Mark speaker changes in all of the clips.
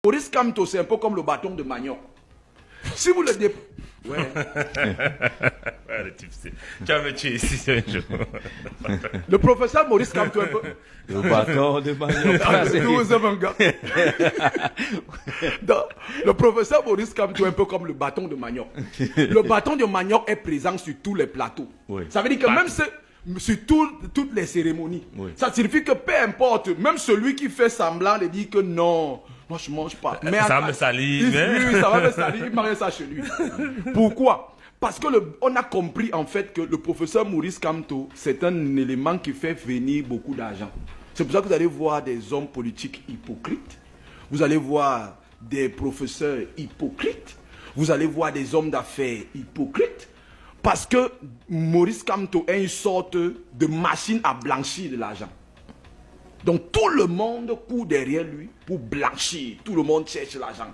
Speaker 1: Maurice Kamto, c'est un peu comme le bâton de manioc. Si vous le ouais.
Speaker 2: Le type, tu vas me tuer ici un jour.
Speaker 1: Le professeur Maurice Kamto, un peu.
Speaker 3: Le bâton de manioc.
Speaker 1: Le professeur Maurice Kamto est un peu comme le bâton de manioc. Le bâton de manioc est présent sur tous les plateaux.
Speaker 3: Oui.
Speaker 1: Ça veut dire que même sur toutes les cérémonies,
Speaker 3: oui.
Speaker 1: Ça signifie que peu importe, même celui qui fait semblant de dire que non, moi je mange pas. Mais
Speaker 2: ça me salit.
Speaker 1: Oui, ça va me salir, il marie ça chez lui. Pourquoi? Parce que on a compris en fait que le professeur Maurice Kamto, c'est un élément qui fait venir beaucoup d'argent. C'est pour ça que vous allez voir des hommes politiques hypocrites, vous allez voir des professeurs hypocrites, vous allez voir des hommes d'affaires hypocrites, parce que Maurice Kamto est une sorte de machine à blanchir de l'argent. Donc tout le monde court derrière lui pour blanchir, tout le monde cherche l'argent.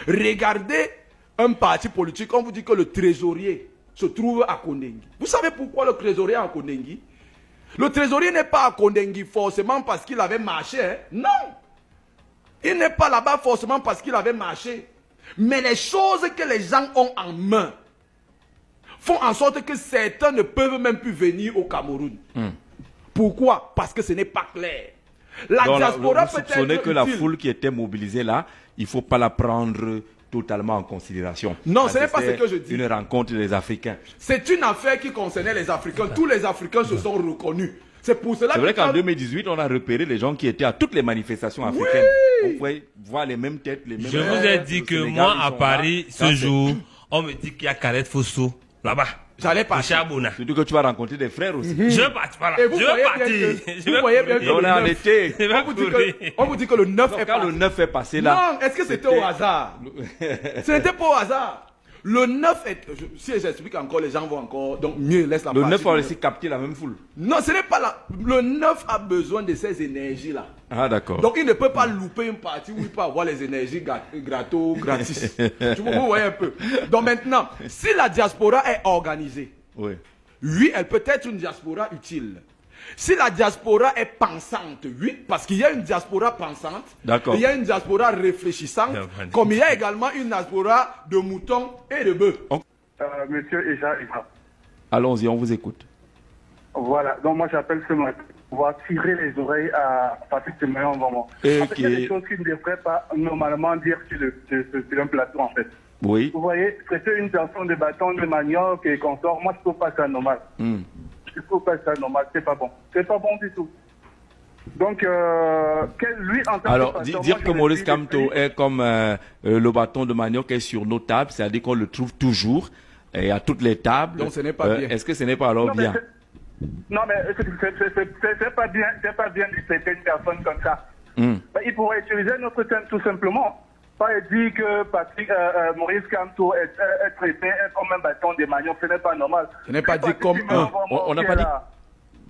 Speaker 1: Regardez un parti politique, on vous dit que le trésorier se trouve à Kondengi. Vous savez pourquoi le trésorier est à Kondengi? Le trésorier n'est pas à Kondengi forcément parce qu'il avait marché. Hein? Non. Il n'est pas là-bas forcément parce qu'il avait marché. Mais les choses que les gens ont en main font en sorte que certains ne peuvent même plus venir au Cameroun. Pourquoi? Parce que ce n'est pas clair. La diaspora peut être utile.
Speaker 3: Que la foule qui était mobilisée là, il ne faut pas la prendre totalement en considération.
Speaker 1: Non, ce n'est pas ce que je dis.
Speaker 3: Une rencontre des Africains.
Speaker 1: C'est une affaire qui concernait les Africains. Tous les Africains se sont reconnus. C'est pour cela.
Speaker 3: C'est vrai qu'en 2018, on a repéré les gens qui étaient à toutes les manifestations africaines. Oui. On pouvait voir les mêmes têtes, les mêmes.
Speaker 2: Je vous ai dit que
Speaker 3: Sénégal,
Speaker 2: moi, à Paris, ce jour, on me dit qu'il y a Kareth Fosso là-bas.
Speaker 1: J'allais partir.
Speaker 3: Surtout que tu vas rencontrer des frères aussi.
Speaker 2: Je vais partir. Voilà.
Speaker 1: Et vous voyez bien que
Speaker 3: on est en été.
Speaker 1: On vous dit que le 9 est passé.
Speaker 3: Quand le 9 est passé là.
Speaker 1: Non, est-ce que c'était au hasard? Ce n'était pas au hasard. Le 9 est... Si j'explique encore, les gens vont encore... Donc mieux, laisse la
Speaker 3: Le
Speaker 1: partie.
Speaker 3: 9 a aussi capté la même foule.
Speaker 1: Non, ce n'est pas là. Le 9 a besoin de ces énergies-là.
Speaker 3: Ah, d'accord.
Speaker 1: Donc il ne peut pas louper une partie où il peut avoir les énergies gratis. Vous voyez un peu. Donc maintenant, si la diaspora est organisée,
Speaker 3: oui,
Speaker 1: elle peut être une diaspora utile. Si la diaspora est pensante, oui, parce qu'il y a une diaspora pensante, il y a une diaspora réfléchissante, comme il y a également une diaspora de moutons et de bœufs.
Speaker 4: Monsieur Eja.
Speaker 3: Allons-y, on vous écoute.
Speaker 4: Voilà, donc moi j'appelle ce matin pour pouvoir tirer les oreilles à Patrick Temeyon en moment. En fait, il y a des choses qu'il ne devrait pas normalement dire sur un plateau en fait.
Speaker 3: Oui.
Speaker 4: Vous voyez, c'était une personne de bâton de manioc et consort. Moi je ne trouve pas ça normal. Je ne trouve pas ça normal, c'est pas bon. C'est pas bon du tout. Donc, lui en tant
Speaker 3: alors,
Speaker 4: que
Speaker 3: dire que Maurice Kamto est comme le bâton de manioc est sur nos tables, c'est-à-dire qu'on le trouve toujours et à toutes les tables.
Speaker 1: Donc, ce n'est pas bien.
Speaker 3: Est-ce que ce n'est pas alors bien?
Speaker 4: Non, mais c'est pas bien de traiter une personne comme ça. Il pourrait utiliser notre thème tout simplement. Pas dire que Maurice Kamto est traité comme un bâton de manioc, ce n'est pas normal.
Speaker 1: Ce n'est pas dit comme un.
Speaker 3: On n'a pas dit.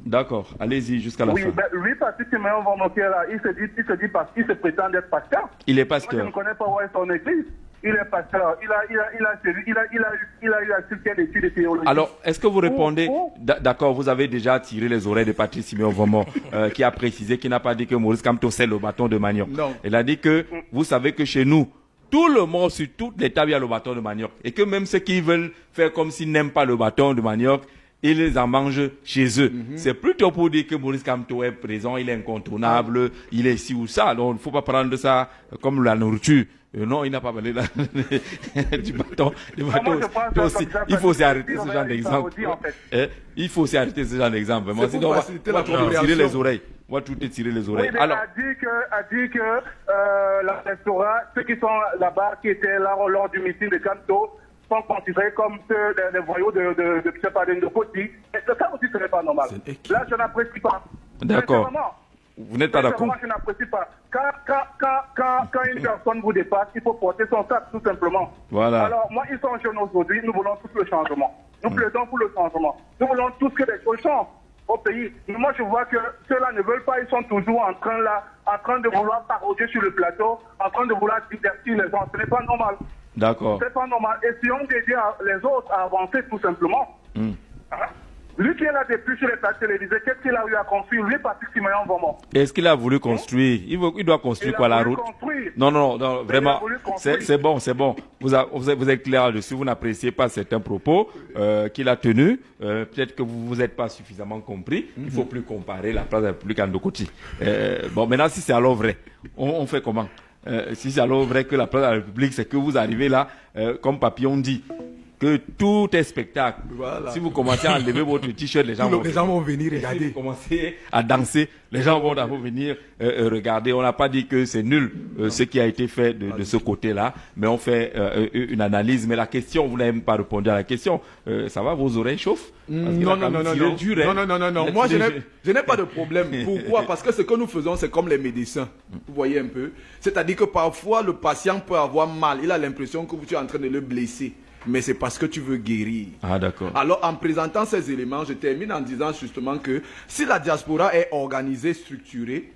Speaker 3: D'accord, allez-y jusqu'à la fin.
Speaker 4: Oui, lui, Patrick Temeyon va moquer là. Il se dit parce qu'il se prétend être pasteur.
Speaker 3: Il est pasteur.
Speaker 4: Moi, je ne connais pas où est son église. Il est pasteur. Il a eu à quelle étude de théologie.
Speaker 3: Alors, est-ce que vous répondez, d'accord, vous avez déjà tiré les oreilles de Patrick Simeon Vomon, qui a précisé qu'il n'a pas dit que Maurice Kamto c'est le bâton de manioc.
Speaker 1: Non.
Speaker 3: Il a dit que, vous savez que chez nous, tout le monde, sur toutes les tables, il y a le bâton de manioc. Et que même ceux qui veulent faire comme s'ils n'aiment pas le bâton de manioc, ils les en mangent chez eux. C'est plutôt pour dire que Maurice Kamto est présent, il est incontournable, il est ci ou ça. Donc, il ne faut pas prendre ça comme la nourriture. Non, il n'a pas parlé là, du bâton. Aussi. Il faut s'arrêter ce genre d'exemple. Il faut s'arrêter ce genre d'exemple. Vraiment, sinon, on va tirer les oreilles. On va tout tirer les oreilles.
Speaker 4: Oui, alors, a dit que la restaurant, ceux qui sont là-bas, qui étaient là lors du meeting de Kamto, sont considérés comme ceux des voyous de Poti. Et ça aussi, ce n'est pas normal. Là, je n'apprécie pas.
Speaker 3: D'accord. Vous n'êtes pas d'accord?
Speaker 4: Moi, je n'apprécie pas. Quand une personne vous dépasse, il faut porter son sac, tout simplement.
Speaker 3: Voilà.
Speaker 4: Alors, moi, ils sont jeunes aujourd'hui, nous voulons tous le changement. Nous plaidons pour le changement. Nous voulons tous que les choses changent au pays. Mais moi, je vois que ceux-là ne veulent pas, ils sont toujours en train de vouloir parodier sur le plateau, en train de vouloir divertir les gens. Ce n'est pas normal.
Speaker 3: D'accord.
Speaker 4: C'est pas normal. Essayons d'aider les autres à avancer, tout simplement. Lui qui est là depuis sur les plateaux télévisés, qu'est-ce qu'il a eu à construire? Lui, Patrick Simoyan vraiment.
Speaker 3: Est-ce qu'il a voulu construire? Il doit construire quoi, la route? Non, vraiment, c'est bon. Vous êtes clair là-dessus, vous n'appréciez pas certains propos qu'il a tenus. Peut-être que vous n'êtes pas suffisamment compris. Il ne faut plus comparer la place de la République à Ndokoti. Bon, maintenant, si c'est alors vrai, on fait comment? Si c'est alors vrai que la place de la République, c'est que vous arrivez là, comme Papillon dit, que tout est spectacle. Voilà. Si vous commencez à enlever votre t-shirt, les gens
Speaker 1: vont venir regarder.
Speaker 3: Si vous commencez à danser, les gens vont d'abord venir regarder. On n'a pas dit que c'est nul ce qui a été fait de ce côté-là, mais on fait une analyse. Mais la question, vous n'avez même pas répondu à la question. Ça va, vos oreilles chauffent?
Speaker 1: Non. Moi, je n'ai pas de problème. Pourquoi? Parce que ce que nous faisons, c'est comme les médecins. Vous voyez un peu? C'est-à-dire que parfois, le patient peut avoir mal. Il a l'impression que vous êtes en train de le blesser. Mais c'est parce que tu veux guérir.
Speaker 3: Ah, d'accord.
Speaker 1: Alors, en présentant ces éléments, je termine en disant justement que si la diaspora est organisée, structurée,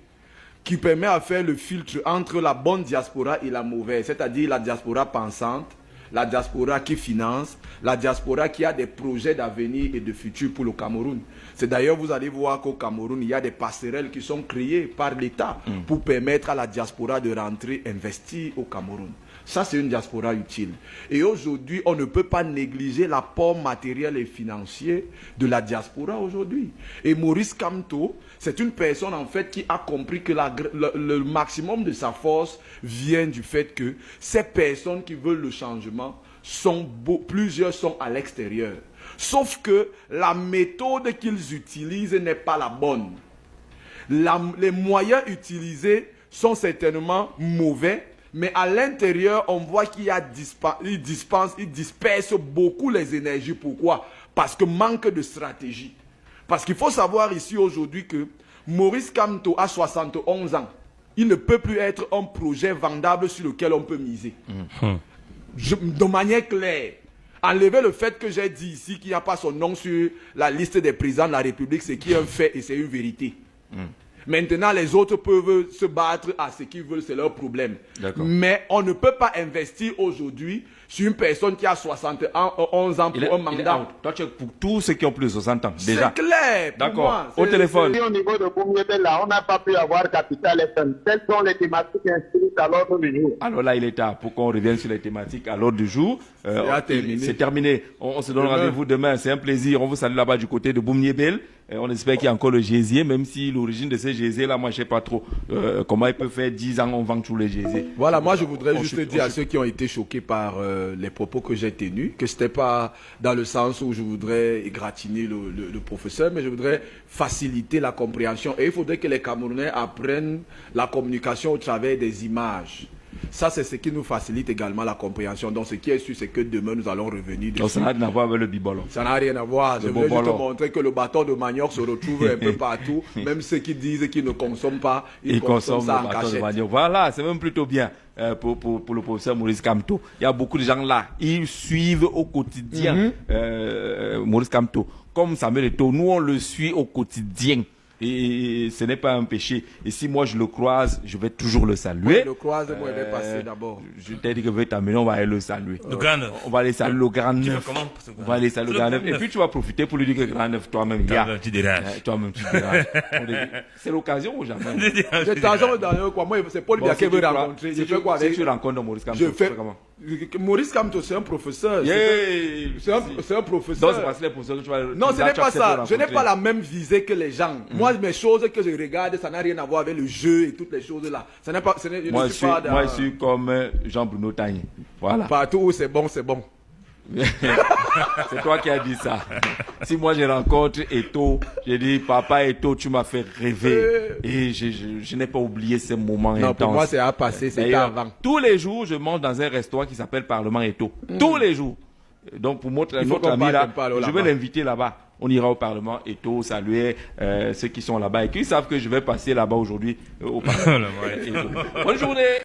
Speaker 1: qui permet à faire le filtre entre la bonne diaspora et la mauvaise, c'est-à-dire la diaspora pensante, la diaspora qui finance, la diaspora qui a des projets d'avenir et de futur pour le Cameroun. C'est d'ailleurs, vous allez voir qu'au Cameroun, il y a des passerelles qui sont créées par l'État pour permettre à la diaspora de rentrer investir au Cameroun. Ça, c'est une diaspora utile. Et aujourd'hui, on ne peut pas négliger l'apport matériel et financier de la diaspora aujourd'hui. Et Maurice Kamto, c'est une personne en fait qui a compris que le maximum de sa force vient du fait que ces personnes qui veulent le changement, plusieurs sont à l'extérieur. Sauf que la méthode qu'ils utilisent n'est pas la bonne. Les moyens utilisés sont certainement mauvais. Mais à l'intérieur, on voit qu'il disperse beaucoup les énergies. Pourquoi? Parce que manque de stratégie. Parce qu'il faut savoir ici aujourd'hui que Maurice Kamto a 71 ans. Il ne peut plus être un projet vendable sur lequel on peut miser. De manière claire. Enlever le fait que j'ai dit ici qu'il n'y a pas son nom sur la liste des présidents de la République, c'est qui est un fait et c'est une vérité. Maintenant, les autres peuvent se battre à ce qu'ils veulent, c'est leur problème. Mais on ne peut pas investir aujourd'hui sur une personne qui a 71 ans pour un mandat.
Speaker 3: Toi, tu es pour tous ceux qui ont plus de 60 ans, déjà.
Speaker 1: C'est clair.
Speaker 3: D'accord. Au téléphone.
Speaker 5: Au niveau de Boumyébel, là, on n'a pas pu avoir Capital FM. Quelles sont les thématiques inscrites à l'ordre du jour?
Speaker 3: Alors là, il est tard pour qu'on revienne sur les thématiques à l'ordre du jour. C'est terminé. On se donne rendez-vous demain. C'est un plaisir. On vous salue là-bas du côté de Boumyébel. On espère qu'il y a encore le gésier, même si l'origine de ces gésiers-là, moi, je sais pas trop comment il peut faire 10 ans, on vend tous les gésiers.
Speaker 1: Voilà, moi, je voudrais juste dire à ceux qui ont été choqués par les propos que j'ai tenus, que c'était pas dans le sens où je voudrais égratigner le professeur, mais je voudrais faciliter la compréhension. Et il faudrait que les Camerounais apprennent la communication au travers des images. Ça, c'est ce qui nous facilite également la compréhension. Donc, ce qui est sûr, c'est que demain, nous allons revenir dessus.
Speaker 3: Donc, ça n'a rien à voir avec le bibolon.
Speaker 1: Ça n'a rien à voir. Je voulais juste te montrer que le bâton de manioc se retrouve un peu partout. Même ceux qui disent qu'ils ne consomment pas, ils consomment ça en cachette.
Speaker 3: Voilà, c'est même plutôt bien pour le professeur Maurice Kamto. Il y a beaucoup de gens là. Ils suivent au quotidien Maurice Kamto. Comme Samuel Eto'o, nous, on le suit au quotidien. Et ce n'est pas un péché. Et si moi je le croise, je vais toujours le saluer.
Speaker 1: Oui, le croise, moi, il est passé d'abord.
Speaker 3: Je t'ai dit que je vais t'amener, on va aller le saluer.
Speaker 2: Le Grand Neuf.
Speaker 3: On va aller saluer le Grand Neuf.
Speaker 2: On
Speaker 3: va aller saluer le Grand Neuf. Et puis tu vas profiter pour lui dire que le Grand Neuf, toi-même, il y a.
Speaker 2: Tu déranges.
Speaker 3: Toi-même, tu déranges. C'est l'occasion ou jamais?
Speaker 1: C'est l'occasion d'ailleurs, quoi. Moi, c'est Paul Biya qui veut rencontrer.
Speaker 3: Je fais quoi avec? Si tu rencontres Maurice Kamto,
Speaker 1: je fais comment? Maurice Kamto, c'est un professeur. C'est un professeur.
Speaker 3: Donc, c'est parce que les professeurs que tu vas.
Speaker 1: Non, ce n'est pas ça. Je n'ai pas la même visée que les gens. Moi, mes choses que je regarde, ça n'a rien à voir avec le jeu et toutes les choses là. Ça n'est pas.
Speaker 3: Moi, je suis comme Jean-Bruno Tagné. Voilà.
Speaker 1: Partout où c'est bon, c'est bon.
Speaker 3: C'est toi qui as dit ça. Si moi je rencontre Eto'o, je dis papa Eto'o, tu m'as fait rêver. Et je n'ai pas oublié ces moments intenses.
Speaker 1: Pour moi c'est à passer, c'est avant.
Speaker 3: Tous les jours, je mange dans un restaurant qui s'appelle Parlement Eto'o. Tous les jours. Donc pour notre ami là, je vais l'inviter là-bas. On ira au Parlement Eto'o, saluer ceux qui sont là-bas et qui savent que je vais passer là-bas aujourd'hui au Parlement. Bonne journée.